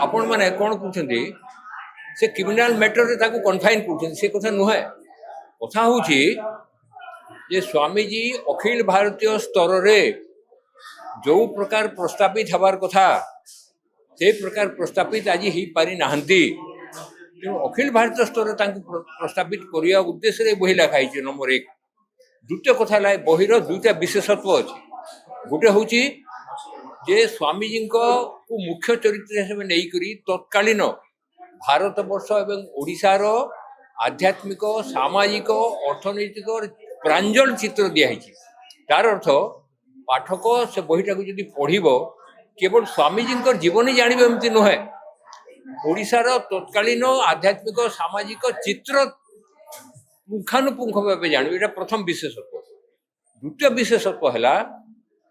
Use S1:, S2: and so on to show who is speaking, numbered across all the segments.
S1: आपण मैंने कौन कहते से क्रिमिनाल मैटर कन्फाइन कर से कथा नुहे कथा हूँ जे स्वामीजी अखिल भारतीय स्तर रे जो प्रकार प्रस्तावित हबार कथा से प्रकार प्रस्तावित आज हो पारि नाहंती तेणु अखिल भारतीय स्तर प्रस्तावित करने उद्देश्य बही लिखाई नंबर 1 द्वितीय कथा है बहीर दुईटा विशेषत्व अच्छे गोटे हूँ जे स्वामीजी को मुख्य चरित्र हिसाब से नहीं तत्कालीन भारत वर्ष एवं ओडिशार आध्यात्मिक सामाजिक अर्थनैतिक प्रांजल चित्र दिखाई तार अर्थ पाठक से बहीटा को जब पढ़ केवल स्वामीजी जीवन ही जानवे एमती नुहे ओडिशार तत्कालीन आध्यात्मिक सामाजिक चित्र पुंखानुपुंख भाव जानवे यहाँ प्रथम विशेषत्व। द्वितीय विशेषत्व है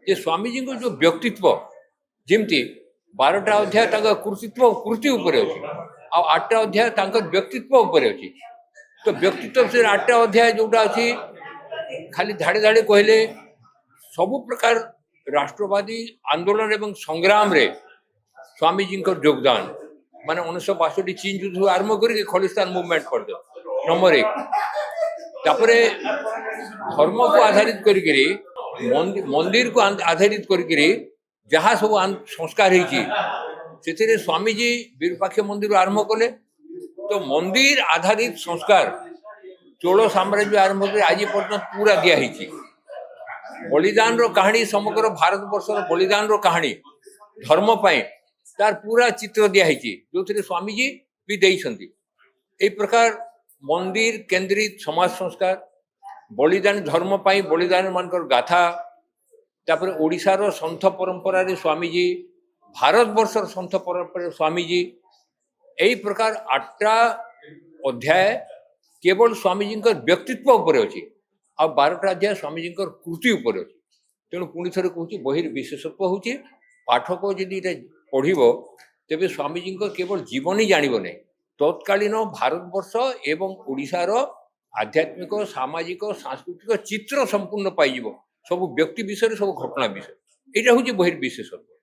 S1: जे स्वामीजी को जो व्यक्तित्व जमती 12टा अध्याय कृतित्व कृति उपर अच्छी आ 8टा अध्याय व्यक्तित्व उपर अच्छी तो व्यक्तित्व से 8टा अध्याय जोटा अच्छी खाली धाड़े धाड़े कहले सबु प्रकार राष्ट्रवादी आंदोलन एवं संग्राम रे स्वामीजी योगदान माने 1962 चीन युद्ध आरंभ करके खालिस्तान मूवमेंट कर दे नंबर 1 तापरे धर्म को आधारित करी मंदिर को आधारित करी जहाँ सब संस्कार होती स्वामीजी विरूपाक्ष मंदिर आरंभ कले तो मंदिर आधारित संस्कार चोल साम्राज्य आरंभ कर आज पर्यटन पूरा दिखाई बलिदान रो कहानी समग्र भारत वर्ष बलिदान रो कहानी धर्म पाई तार पूरा चित्र दिखाई जो थे स्वामीजी भी देइछंती ए प्रकार मंदिर केंद्रित समाज संस्कार बलिदान धर्म पाई बलिदान मानकर गाथा तापर ओडिशार सन्थ परंपरा रे स्वामीजी भारत वर्षर सन्थ परंपरा स्वामीजी यही प्रकार 8टा अध्याय केवल स्वामीजी व्यक्तित्व उपर अच्छी आ 12टा अध्याय स्वामीजी कृति उपर अच्छी तेणु पुणी थे कहूँ बहिर विशेषत्व हूँ पाठक जदि पढ़ तेरे स्वामीजी केवल जीवन ही जानव नहीं तत्कालीन भारत वर्ष एवं ओडिशार आध्यात्मिक सामाजिक सांस्कृतिक चित्र संपूर्ण पाइब सब व्यक्ति विषय सब घटना विषय यहाँ हूँ बहिर्विशेषत्व।